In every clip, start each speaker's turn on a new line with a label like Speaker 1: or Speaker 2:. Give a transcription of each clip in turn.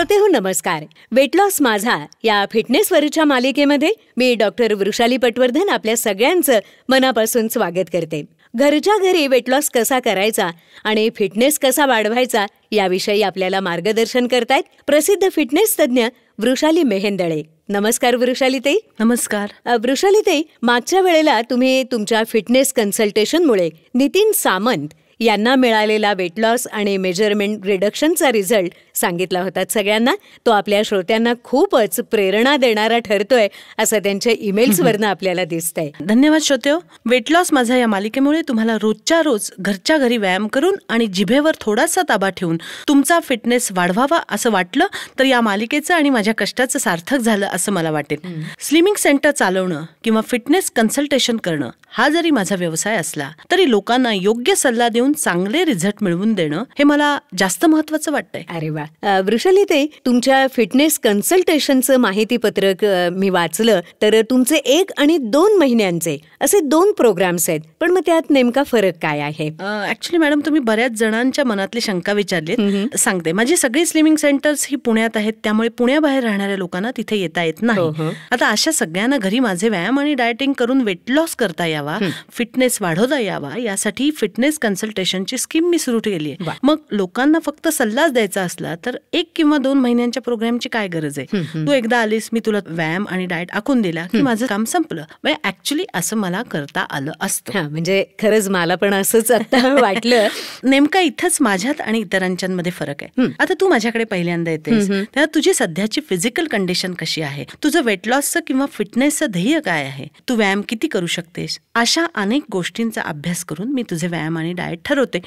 Speaker 1: श्रोतेहो नमस्कार. Weight loss माझा या फिटनेसवरच्या मालिकेमध्ये मी डॉक्टर वृषाली पटवर्धन आपल्या सगळ्यांचं मनापासून स्वागत करते. घरच्या घरी वेट लॉस कसा करायचा आणि फिटनेस कसा वाढवायचा याविषयी आपल्याला मार्गदर्शन करतायत प्रसिद्ध फिटनेस तज्ज्ञ वृषाली मेहेंदळे. नमस्कार वृषालीताई.
Speaker 2: नमस्कार.
Speaker 1: वृषालीताई, मागच्या वेळेला तुम्ही तुमच्या फिटनेस कन्सल्टेशनमुळे नितीन सामंत यांना मिळालेला वेट लॉस आणि मेजरमेंट रिडक्शनचा रिझल्ट सांगितला होता सगळ्यांना. तो आपल्या श्रोत्यांना खूपच प्रेरणा देणारा ठरतोय असं त्यांच्या ईमेल्सवरनं आपल्याला दिसतंय.
Speaker 2: धन्यवाद श्रोतेहो. वेट लॉस माझा या मालिकेमुळे तुम्हाला रोजच्या रोज घरच्या घरी व्यायाम करून आणि जिभेवर थोडासा ताबा ठेवून तुमचा फिटनेस वाढवावा असं वाटलं तर या मालिकेचं आणि माझ्या कष्टाचं सार्थक झालं असं मला वाटेल. स्लिमिंग सेंटर चालवणं किंवा फिटनेस कन्सल्टेशन करणं हा जरी माझा व्यवसाय असला तरी लोकांना योग्य सल्ला देऊन चांगले रिझल्ट मिळवून देणं हे मला जास्त महत्वाचं वाटतंय.
Speaker 1: अरे वा. वृषालीताई, तुमच्या फिटनेस कन्सल्टेशनचं माहितीपत्रक मी वाचलं तर तुमचे 1 आणि 2 महिन्यांचे असे 2 प्रोग्राम्स आहेत. पण मग त्यात नेमका फरक काय आहे?
Speaker 2: ऍक्च्युली मॅडम, तुम्ही बऱ्याच जणांच्या मनातली शंका विचारली. सांगते. माझी सगळी स्लिमिंग सेंटर्स ही पुण्यात आहेत, त्यामुळे पुण्याबाहेर राहणाऱ्या लोकांना तिथे येता येत नाही. आता अशा सगळ्यांना घरी माझे व्यायाम आणि डायटिंग करून वेट लॉस करता यावा, फिटनेस वाढवता यावा यासाठी फिटनेस कन्सल्टेशनची स्कीम मी सुरू केली आहे. मग लोकांना फक्त सल्लाच द्यायचा असला तर 1 किंवा 2 महिन्यांच्या प्रोग्रामची काय गरज आहे? तू एकदा आलीस, मी तुला व्यायाम आणि डाएट आखून दिला की माझं काम संपलं. ऍक्च्युली असं मला करता आलं असतं.
Speaker 1: म्हणजे खरंच मला पण असंच आता वाटलं.
Speaker 2: नेमका इथंच माझ्यात आणि इतरांच्यामध्ये फरक आहे. आता तू माझ्याकडे पहिल्यांदा येतेस तेव्हा तुझी सध्याची फिजिकल कंडिशन कशी आहे, तुझं वेट लॉसचं किंवा फिटनेसचं ध्येय काय आहे, तू व्यायाम किती करू शकतेस, अशा अनेक गोष्टींचा अभ्यास करून मी तुझे व्यायाम आणि डाएट ठरवते.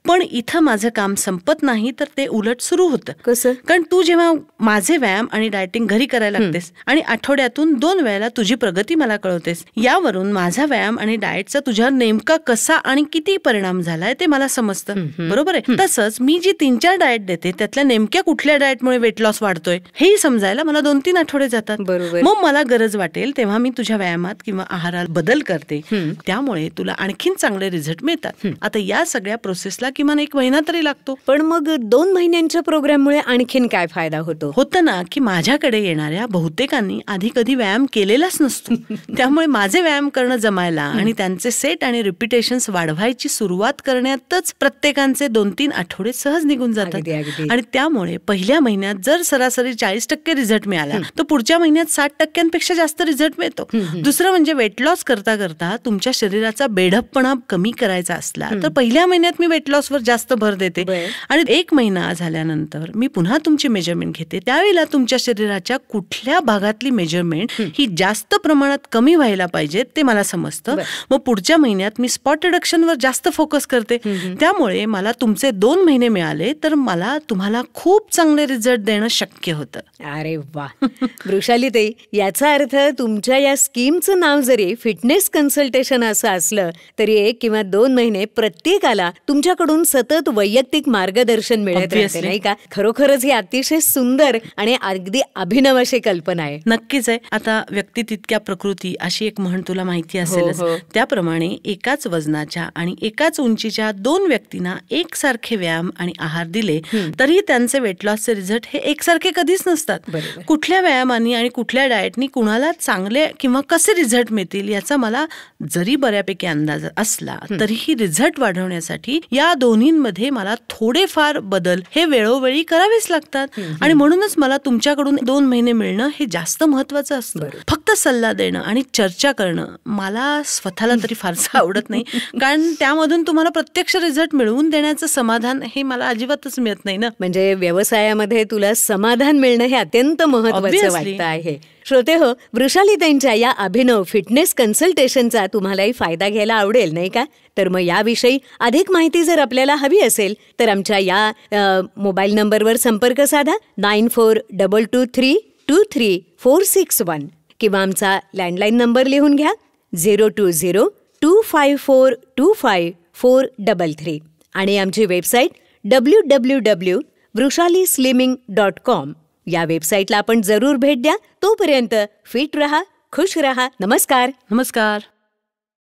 Speaker 2: पण इथं माझं काम संपत नाही तर ते उलट सुरू होतं.
Speaker 1: कसं?
Speaker 2: कारण तू जेव्हा माझे व्यायाम आणि डायटिंग घरी करायला लागतेस आणि आठवड्यातून 2 वेळेला तुझी प्रगती मला कळवतेस, यावरून माझा व्यायाम आणि डाएटचा तुझ्यावर नेमका कसा आणि किती परिणाम झालाय ते मला समजतं. बरोबर आहे. तसंच मी जी 3-4 डाएट देते त्यातल्या नेमक्या कुठल्या डाएटमुळे वेट लॉस वाढतोय हेही समजायला मला 2-3 आठवडे जातात. मग मला गरज वाटेल तेव्हा मी तुझ्या व्यायामात किंवा आहारात बदल करते. त्यामुळे तुला आणखीन चांगले रिझल्ट मिळतात. आता या सगळ्या प्रोसेसला किमान 1 महिना तरी लागतो.
Speaker 1: पण मग 2 महिन्यांच्या प्रोग्राममुळे आणखीन काय फायदा
Speaker 2: होतं ना की माझ्याकडे येणाऱ्या बहुतेकांनी आधी कधी व्यायाम केलेलाच नसतो. त्यामुळे माझे व्यायाम करणं जमायला आणि त्यांचे सेट आणि रिपिटेशन्स वाढवायची सुरुवात करण्यातच प्रत्येकांचे 2-3 आठवडे सहज निघून जातात. आणि त्यामुळे पहिल्या महिन्यात जर सरासरी 40% रिझल्ट मिळाला तर पुढच्या महिन्यात 60% जास्त रिझल्ट मिळतो. दुसरं म्हणजे वेट लॉस करता करता तुमच्या शरीराचा बेढपपणा कमी करायचा असला तर पहिल्या महिन्यात मी वेट लॉसवर जास्त भर देते आणि 1 महिना झाल्यानंतर मी पुन्हा तुमची मेजरमेंट घेते. त्यावेळेला तुमच्या शरीराच्या कुठल्या भागातली मेजरमेंट ही जास्त प्रमाणात कमी व्हायला पाहिजे ते मला समजतं. मग पुढच्या महिन्यात मी स्पॉट रिडक्शनवर जास्त फोकस करते. त्यामुळे मला तुमचे 2 महिने मिळाले तर मला तुम्हाला खूप चांगले रिझल्ट देणं शक्य होतं.
Speaker 1: अरे वा. वृषालीताई, याचा अर्थ तुमच्या या स्कीमचं नाव जरी फिटनेस कन्सल्टेशन असं असलं तरी 1 किंवा 2 महिने प्रत्येकाला तुमच्याकडून सतत वैयक्तिक मार्गदर्शन मिळत राहते, नाही का? खरोखरच ही अतिशय सुंदर आणि अगदी अभिनव अशी कल्पना आहे.
Speaker 2: नक्कीच आहे. आता व्यक्ती तितक्या प्रकृती अशी एक म्हण तुला माहिती असेलच. त्याप्रमाणे एकाच वजनाच्या आणि एकाच उंचीच्या 2 व्यक्तींना एकसारखे व्यायाम आणि आहार दिले तरी त्यांचे वेट लॉसचे रिझल्ट हे एकसारखे कधीच नसतात. कुठल्या व्यायामाने आणि कुठल्या डाएटनी कुणाला चांगले किंवा कसे रिझल्ट मिळतील याचा मला जरी बऱ्यापैकी अंदाज असला तरीही रिझल्ट वाढवण्यासाठी या दोन्हींमध्ये मला थोडेफार बदल हे वेळोवेळी करावेच लागतात. आणि म्हणूनच मला तुमच्याकडून 2 महिने मिळणं हे जास्त महत्वाचं असतं. फक्त सल्ला देणं आणि चर्चा करणं मला स्वतःला तरी फारसं आवडत नाही, कारण त्यामधून तुम्हाला प्रत्यक्ष रिझल्ट मिळवून देण्याचं समाधान हे मला अजिबातच मिळत नाही ना.
Speaker 1: म्हणजे व्यवसायामध्ये तुला समाधान मिळणं हे अत्यंत महत्वाचं वाटतं आहे. श्रोतेहो, वृषालीताईंच्या या अभिनव फिटनेस कन्सल्टेशनचा तुम्हालाही फायदा घ्यायला आवडेल, नाही का? तर मग याविषयी अधिक माहिती जर आपल्याला हवी असेल तर आमच्या या मोबाईल नंबरवर संपर्क साधा 9422323461 किंवा आमचा लँडलाईन नंबर लिहून घ्या 02025425433 आणि आमची वेबसाईट www.vrushalyslimming.com या वेबसाईटला आपण जरूर भेट द्या. तोपर्यंत फिट रहा, खुश रहा. नमस्कार.
Speaker 2: नमस्कार.